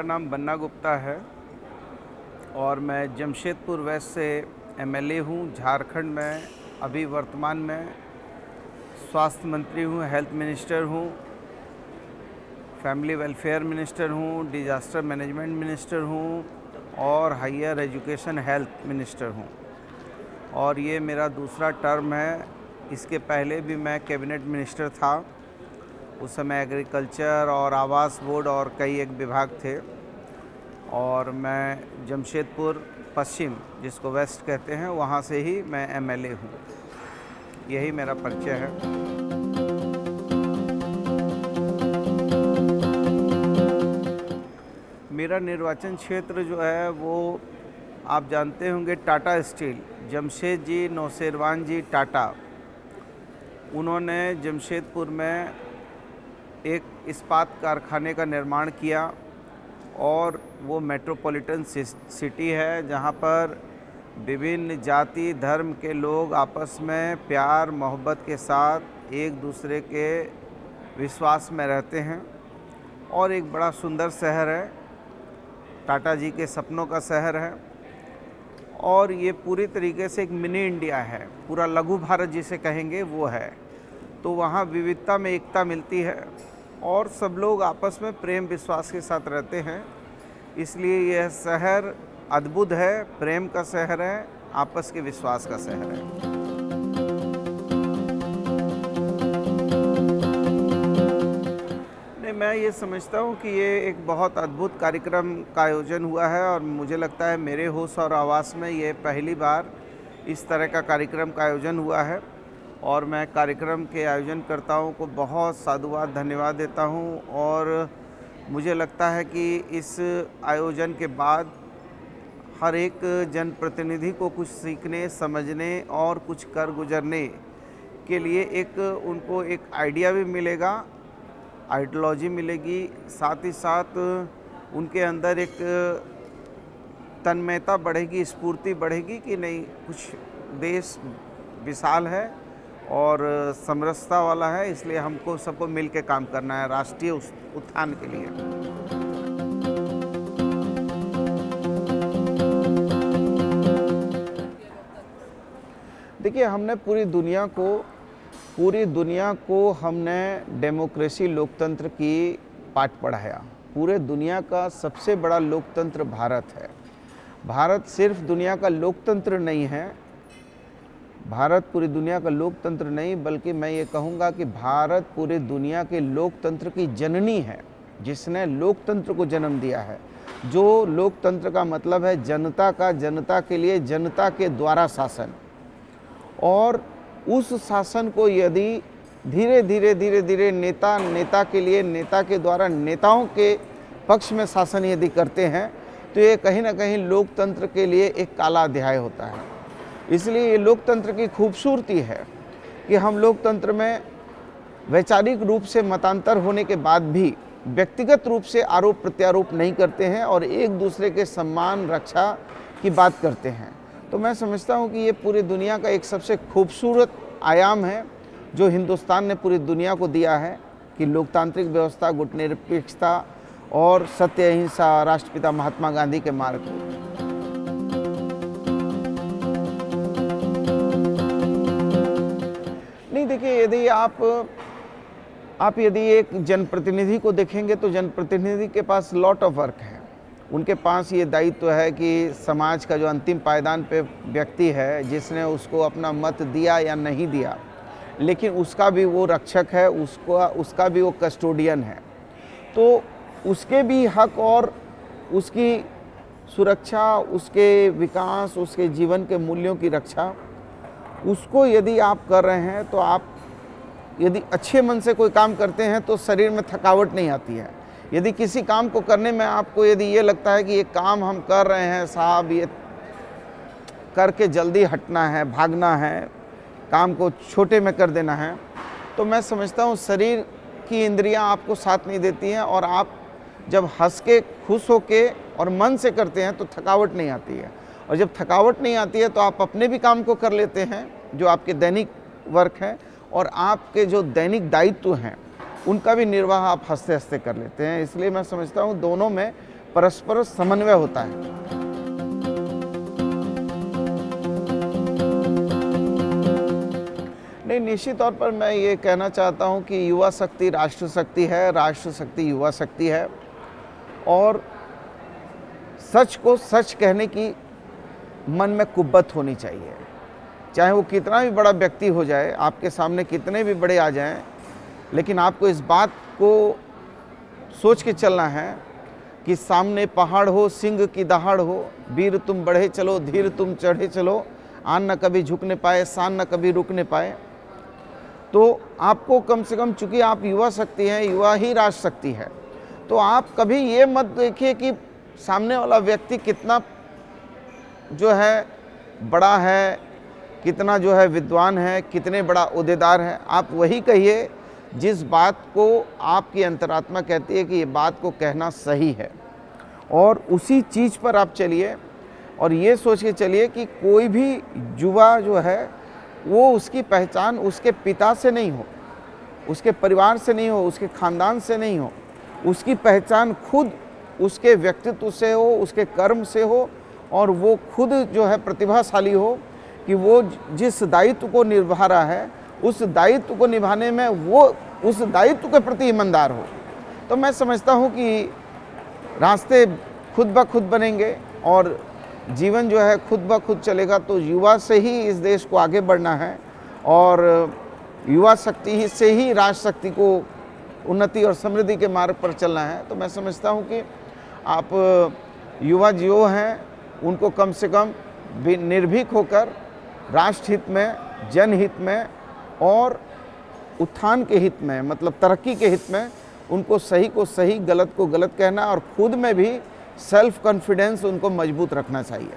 मेरा नाम बन्ना गुप्ता है और मैं जमशेदपुर वेस्ट से एमएलए हूँ झारखंड में। अभी वर्तमान में स्वास्थ्य मंत्री हूँ, हेल्थ मिनिस्टर हूँ, फैमिली वेलफेयर मिनिस्टर हूँ, डिज़ास्टर मैनेजमेंट मिनिस्टर हूँ और हायर एजुकेशन हेल्थ मिनिस्टर हूँ। और ये मेरा दूसरा टर्म है। इसके पहले भी मैं कैबिनेट मिनिस्टर था। उस समय एग्रीकल्चर और आवास बोर्ड और कई एक विभाग थे। और मैं जमशेदपुर पश्चिम, जिसको वेस्ट कहते हैं, वहाँ से ही मैं एमएलए हूँ। यही मेरा परिचय है। मेरा निर्वाचन क्षेत्र जो है वो आप जानते होंगे, टाटा स्टील, जमशेद जी नौशेरवान जी टाटा, उन्होंने जमशेदपुर में एक इस्पात कारखाने का निर्माण किया और वो मेट्रोपॉलिटन सिटी है जहाँ पर विभिन्न जाति धर्म के लोग आपस में प्यार मोहब्बत के साथ एक दूसरे के विश्वास में रहते हैं। और एक बड़ा सुंदर शहर है, टाटा जी के सपनों का शहर है। और ये पूरी तरीके से एक मिनी इंडिया है, पूरा लघु भारत जिसे कहेंगे वो है। तो वहाँ विविधता में एकता मिलती है और सब लोग आपस में प्रेम विश्वास के साथ रहते हैं। इसलिए यह शहर अद्भुत है, प्रेम का शहर है, आपस के विश्वास का शहर है। नहीं, मैं ये समझता हूँ कि ये एक बहुत अद्भुत कार्यक्रम का आयोजन हुआ है और मुझे लगता है मेरे होश और आवास में ये पहली बार इस तरह का कार्यक्रम का आयोजन हुआ है। और मैं कार्यक्रम के आयोजनकर्ताओं को बहुत साधुवाद धन्यवाद देता हूँ। और मुझे लगता है कि इस आयोजन के बाद हर एक जनप्रतिनिधि को कुछ सीखने, समझने और कुछ कर गुजरने के लिए उनको एक आइडिया भी मिलेगा, आइडियोलॉजी मिलेगी। साथ ही साथ उनके अंदर एक तन्मयता बढ़ेगी, स्फूर्ति बढ़ेगी कि नहीं, कुछ देश विशाल है और समरसता वाला है, इसलिए हमको सबको मिल के काम करना है राष्ट्रीय उत्थान के लिए। देखिए, हमने पूरी दुनिया को हमने डेमोक्रेसी, लोकतंत्र की पाठ पढ़ाया। पूरे दुनिया का सबसे बड़ा लोकतंत्र भारत है। भारत सिर्फ दुनिया का लोकतंत्र नहीं है, भारत पूरी दुनिया का लोकतंत्र नहीं, बल्कि मैं ये कहूँगा कि भारत पूरी दुनिया के लोकतंत्र की जननी है, जिसने लोकतंत्र को जन्म दिया है। जो लोकतंत्र का मतलब है जनता का, जनता के लिए, जनता के द्वारा शासन। और उस शासन को यदि धीरे धीरे नेता के लिए, नेता के द्वारा नेताओं के पक्ष में शासन यदि करते हैं तो ये कहीं ना कहीं लोकतंत्र के लिए एक काला अध्याय होता है। इसलिए ये लोकतंत्र की खूबसूरती है कि हम लोकतंत्र में वैचारिक रूप से मतांतर होने के बाद भी व्यक्तिगत रूप से आरोप प्रत्यारोप नहीं करते हैं और एक दूसरे के सम्मान रक्षा की बात करते हैं। तो मैं समझता हूँ कि ये पूरी दुनिया का एक सबसे खूबसूरत आयाम है जो हिंदुस्तान ने पूरी दुनिया को दिया है कि लोकतांत्रिक व्यवस्था, गुटनिरपेक्षता और सत्य अहिंसा, राष्ट्रपिता महात्मा गांधी के मार्ग को। नहीं, देखिए, यदि आप यदि एक जनप्रतिनिधि को देखेंगे तो जनप्रतिनिधि के पास लॉट ऑफ वर्क है। उनके पास ये दायित्व है कि समाज का जो अंतिम पायदान पे व्यक्ति है, जिसने उसको अपना मत दिया या नहीं दिया, लेकिन उसका भी वो रक्षक है, उसका भी वो कस्टोडियन है। तो उसके भी हक और उसकी सुरक्षा, उसके विकास, उसके जीवन के मूल्यों की रक्षा, उसको यदि आप कर रहे हैं तो आप यदि अच्छे मन से कोई काम करते हैं तो शरीर में थकावट नहीं आती है। यदि किसी काम को करने में आपको यदि ये लगता है कि ये काम हम कर रहे हैं साहब, ये करके जल्दी हटना है, भागना है, काम को छोटे में कर देना है, तो मैं समझता हूँ शरीर की इंद्रियां आपको साथ नहीं देती हैं। और आप जब हंस के, खुश होके और मन से करते हैं तो थकावट नहीं आती है। और जब थकावट नहीं आती है तो आप अपने भी काम को कर लेते हैं जो आपके दैनिक वर्क है, और आपके जो दैनिक दायित्व हैं उनका भी निर्वाह आप हंसते हंसते कर लेते हैं। इसलिए मैं समझता हूँ दोनों में परस्पर समन्वय होता है। नहीं, निश्चित तौर पर मैं ये कहना चाहता हूँ कि युवा शक्ति राष्ट्र शक्ति है, राष्ट्र शक्ति युवा शक्ति है, और सच को सच कहने की मन में कुव्वत होनी चाहिए। चाहे वो कितना भी बड़ा व्यक्ति हो जाए, आपके सामने कितने भी बड़े आ जाएं, लेकिन आपको इस बात को सोच के चलना है कि सामने पहाड़ हो, सिंह की दहाड़ हो, वीर तुम बढ़े चलो, धीर तुम चढ़े चलो, आन न कभी झुकने पाए, शान न कभी रुकने पाए। तो आपको कम से कम, चूंकि आप युवा शक्ति हैं, युवा ही राष्ट्र शक्ति है, तो आप कभी ये मत देखिए कि सामने वाला व्यक्ति कितना जो है बड़ा है, कितना जो है विद्वान है, कितने बड़ा ओहदेदार है। आप वही कहिए जिस बात को आपकी अंतरात्मा कहती है कि ये बात को कहना सही है, और उसी चीज़ पर आप चलिए, और ये सोच के चलिए कि कोई भी युवा जो है वो उसकी पहचान उसके पिता से नहीं हो, उसके परिवार से नहीं हो, उसके ख़ानदान से नहीं हो, उसकी पहचान खुद उसके व्यक्तित्व से हो, उसके कर्म से हो, और वो खुद जो है प्रतिभाशाली हो कि वो जिस दायित्व को निभा रहा है उस दायित्व को निभाने में वो उस दायित्व के प्रति ईमानदार हो। तो मैं समझता हूँ कि रास्ते खुद ब खुद बनेंगे और जीवन जो है खुद ब खुद चलेगा। तो युवा से ही इस देश को आगे बढ़ना है, और युवा शक्ति ही से ही राष्ट्र शक्ति को उन्नति और समृद्धि के मार्ग पर चलना है। तो मैं समझता हूँ कि आप युवा जो हैं उनको कम से कम निर्भीक होकर राष्ट्र हित में, जनहित में और उत्थान के हित में, मतलब तरक्की के हित में, उनको सही को सही, गलत को गलत कहना, और खुद में भी सेल्फ कॉन्फिडेंस उनको मजबूत रखना चाहिए।